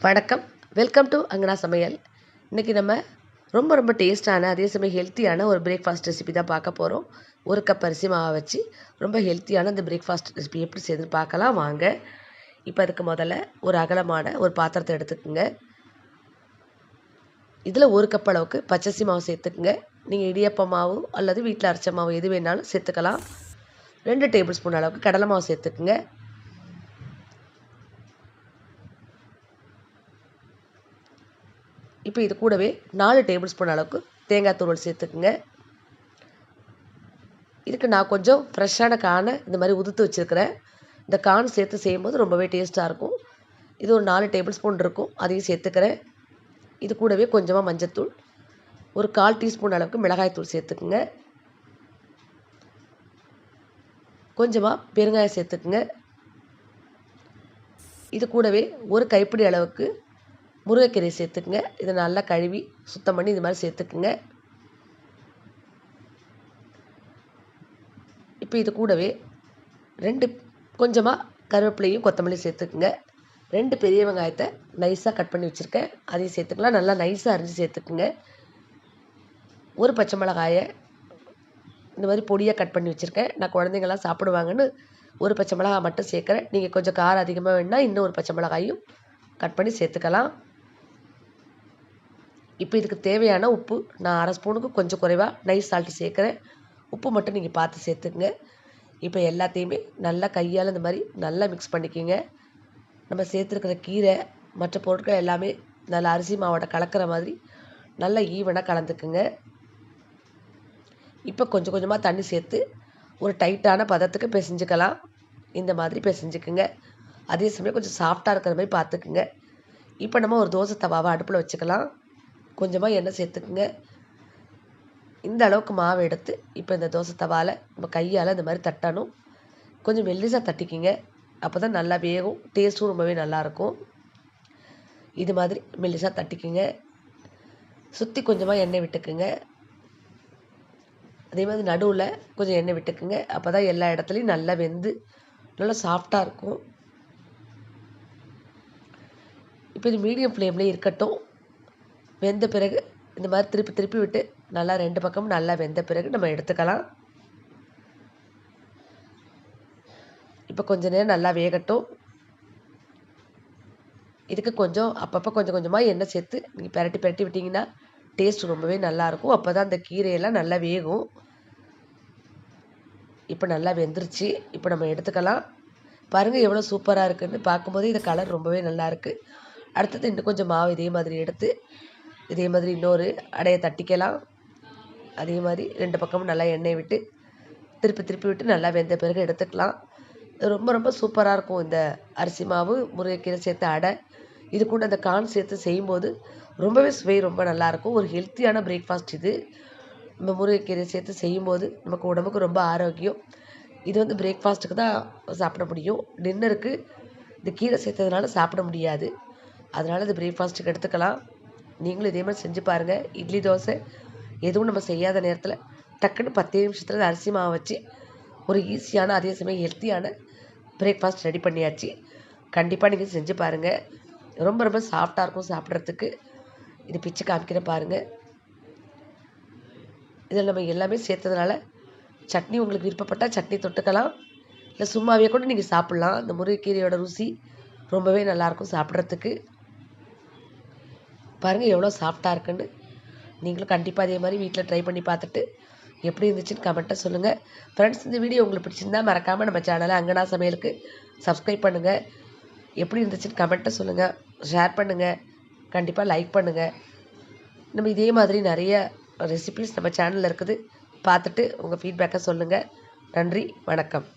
வணக்கம். Welcome to அங்கனா சமையல். இன்றைக்கி நம்ம ரொம்ப டேஸ்ட்டான அதே சமயம் ஹெல்த்தியான ஒரு பிரேக்ஃபாஸ்ட் ரெசிபி தான் பார்க்க போகிறோம். 1 கப் அரிசி மாவை வச்சு ரொம்ப ஹெல்த்தியான இந்த பிரேக்ஃபாஸ்ட் ரெசிபி எப்படி செய்யுதுன்னு பார்க்கலாம் வாங்க. இப்போ அதுக்கு முதல்ல ஒரு அகலமான ஒரு பாத்திரத்தை எடுத்துக்கோங்க. இதில் 1 கப் அளவுக்கு பச்சரிசி மாவு சேர்த்துக்குங்க. நீங்கள் இடியப்ப மாவு அல்லது வீட்டில் அரைச்ச மாவு எது வேணாலும் சேர்த்துக்கலாம். 2 டேபிள் ஸ்பூன் அளவுக்கு கடலை மாவு சேர்த்துக்குங்க. இப்போ இது கூடவே 4 டேபிள் ஸ்பூன் அளவுக்கு தேங்காய் துருவல் சேர்த்துக்குங்க. இதுக்கு நான் கொஞ்சம் ஃப்ரெஷ்ஷான கார்னை இந்த மாதிரி உதுத்து வச்சுருக்கிறேன். இந்த கார்ன் சேர்த்து செய்யும்போது ரொம்பவே டேஸ்ட்டாக இருக்கும். இது ஒரு 4 டேபிள் ஸ்பூன் இருக்கும், அதையும் சேர்த்துக்கிறேன். இது கூடவே கொஞ்சமாக மஞ்சத்தூள், ஒரு 1/4 டீஸ்பூன் அளவுக்கு மிளகாய்த்தூள் சேர்த்துக்குங்க. கொஞ்சமாக பெருங்காயம் சேர்த்துக்குங்க. இது கூடவே ஒரு கைப்பிடி அளவுக்கு முருங்கைக்கீரை சேர்த்துக்குங்க. இதை நல்லா கழுவி சுத்தம் பண்ணி இது மாதிரி சேர்த்துக்குங்க. இப்போ இது கூடவே கொஞ்சமாக கருவேப்பிலையும் கொத்தமல்லி சேர்த்துக்குங்க. 2 பெரிய வெங்காயத்தை நைஸாக கட் பண்ணி வச்சுருக்கேன், அதையும் சேர்த்துக்கலாம். நல்லா நைஸாக அரிஞ்சு சேர்த்துக்குங்க. ஒரு பச்சை மிளகாயை இந்த மாதிரி பொடியாக கட் பண்ணி வச்சுருக்கேன். நான் குழந்தைங்கள்லாம் சாப்பிடுவாங்கன்னு ஒரு பச்சை மிளகாய் மட்டும் சேர்க்குறேன். நீங்கள் கொஞ்சம் காரம் அதிகமாக வேணுன்னா இன்னும் ஒரு பச்சை மிளகாயும் கட் பண்ணி சேர்த்துக்கலாம். இப்போ இதுக்கு தேவையான உப்பு நான் 1/2 ஸ்பூனுக்கு கொஞ்சம் குறைவாக நைஸ் சால்ட்டு சேர்க்குறேன். உப்பு மட்டும் நீங்கள் பார்த்து சேர்த்துக்குங்க. இப்போ எல்லாத்தையுமே நல்லா கையால் இந்த மாதிரி நல்லா மிக்ஸ் பண்ணிக்கிங்க. நம்ம சேர்த்துருக்கிற கீரை மற்ற பொருட்கள் எல்லாமே நல்லா அரிசி மாவோட கலக்கிற மாதிரி நல்லா ஈவனாக கலந்துக்குங்க. இப்போ கொஞ்சம் கொஞ்சமாக தண்ணி சேர்த்து ஒரு டைட்டான பதத்துக்கு பிசைஞ்சுக்கலாம். இந்த மாதிரி பிசைஞ்சுக்குங்க. அதே சமயம் கொஞ்சம் சாஃப்டாக இருக்கிற மாதிரி பார்த்துக்குங்க. இப்போ நம்ம ஒரு தோசை தவாவை அடுப்பில் வச்சுக்கலாம். கொஞ்சமாக எண்ணெய் சேர்த்துக்குங்க. இந்த அளவுக்கு மாவு எடுத்து இப்போ இந்த தோசை தவாவில் நம்ம கையால் இந்த மாதிரி தட்டணும். கொஞ்சம் மெல்லிசாக தட்டிக்கிங்க, அப்போ தான் நல்லா வேகும், டேஸ்ட்டும் ரொம்பவே நல்லாயிருக்கும். இது மாதிரி மெல்லிசாக தட்டிக்கிங்க. சுற்றி கொஞ்சமாக எண்ணெய் விட்டுக்குங்க. அதே மாதிரி நடுவில் கொஞ்சம் எண்ணெய் விட்டுக்குங்க. அப்போ தான் எல்லா இடத்துலையும் நல்லா வெந்து நல்லா சாஃப்டாக இருக்கும். இப்போ இது மீடியம் ஃப்ளேம்லேயே இருக்கட்டும். வெந்த பிறகு இந்த மாதிரி திருப்பி விட்டு நல்லா 2 பக்கமும் நல்லா வெந்த பிறகு நம்ம எடுத்துக்கலாம். இப்போ கொஞ்ச நேரம் நல்லா வேகட்டும். இதுக்கு கொஞ்சம் அப்பப்போ கொஞ்சமாக எண்ணெய் சேர்த்து நீங்கள் பிரட்டி விட்டிங்கன்னா டேஸ்ட் ரொம்பவே நல்லாயிருக்கும். அப்போ தான் அந்த கீரையெல்லாம் நல்லா வேகும். இப்போ நல்லா வெந்துருச்சு. இப்போ நம்ம எடுத்துக்கலாம். பாருங்கள் எவ்வளோ சூப்பராக இருக்குதுன்னு. பார்க்கும்போது இந்த கலர் ரொம்பவே நல்லாயிருக்கு. அடுத்தது இன்னும் கொஞ்சம் மாவு இதே மாதிரி எடுத்து இதே மாதிரி இன்னொரு அடையை தட்டிக்கலாம். அதே மாதிரி 2 பக்கமும் நல்லா எண்ணெய் விட்டு திருப்பி விட்டு நல்லா வெந்த பிறகு எடுத்துக்கலாம். ரொம்ப சூப்பராக இருக்கும் இந்த அரிசி மாவு முருங்கைக்கீரை சேர்த்த அடை. இது கூட அந்த கார்ன் சேர்த்து செய்யும்போது ரொம்பவே சுவை ரொம்ப நல்லாயிருக்கும். ஒரு ஹெல்த்தியான பிரேக்ஃபாஸ்ட் இது. நம்ம முருங்கைக்கீரை சேர்த்து செய்யும்போது நமக்கு உடம்புக்கு ரொம்ப ஆரோக்கியம். இது பிரேக்ஃபாஸ்ட்டுக்கு தான் சாப்பிட முடியும். டின்னருக்கு இந்த கீரை சேர்த்ததுனால சாப்பிட முடியாது. அதனால் இது பிரேக்ஃபாஸ்ட்டுக்கு எடுத்துக்கலாம். நீங்களும் இதே மாதிரி செஞ்சு பாருங்கள். இட்லி தோசை எதுவும் நம்ம செய்யாத நேரத்தில் டக்குன்னு 10 நிமிஷத்தில் அரிசி மாவை வச்சு ஒரு ஈஸியான அதே சமயம் ஹெல்த்தியான பிரேக்ஃபாஸ்ட் ரெடி பண்ணியாச்சு. கண்டிப்பாக நீங்கள் செஞ்சு பாருங்கள். ரொம்ப சாஃப்டாக இருக்கும் சாப்பிட்றதுக்கு. இது பிச்சு காமிக்கிற பாருங்கள். இதில் நம்ம எல்லாமே சேர்த்ததுனால சட்னி உங்களுக்கு விருப்பப்பட்டால் சட்னி தொட்டுக்கலாம், இல்லை சும்மாவே கூட நீங்கள் சாப்பிட்லாம். இந்த முருங்கைக்கீரையோட ருசி ரொம்பவே நல்லாயிருக்கும் சாப்பிட்றதுக்கு. பாருங்கள் எவ்வளோ சாஃப்டாக இருக்குன்னு. நீங்களும் கண்டிப்பாக அதே மாதிரி வீட்டில் ட்ரை பண்ணி பார்த்துட்டு எப்படி இருந்துச்சுன்னு கமெண்ட்டை சொல்லுங்கள். ஃப்ரெண்ட்ஸ், இந்த வீடியோ உங்களுக்கு பிடிச்சிருந்தா மறக்காமல் நம்ம சேனலை அங்கனா சமையலுக்கு சப்ஸ்கிரைப் பண்ணுங்கள். எப்படி இருந்துச்சுன்னு கமெண்ட்டை சொல்லுங்கள், ஷேர் பண்ணுங்கள், கண்டிப்பாக லைக் பண்ணுங்கள். நம்ம இதே மாதிரி நிறைய ரெசிபீஸ் நம்ம சேனலில் இருக்குது, பார்த்துட்டு உங்கள் ஃபீட்பேக்கை சொல்லுங்கள். நன்றி, வணக்கம்.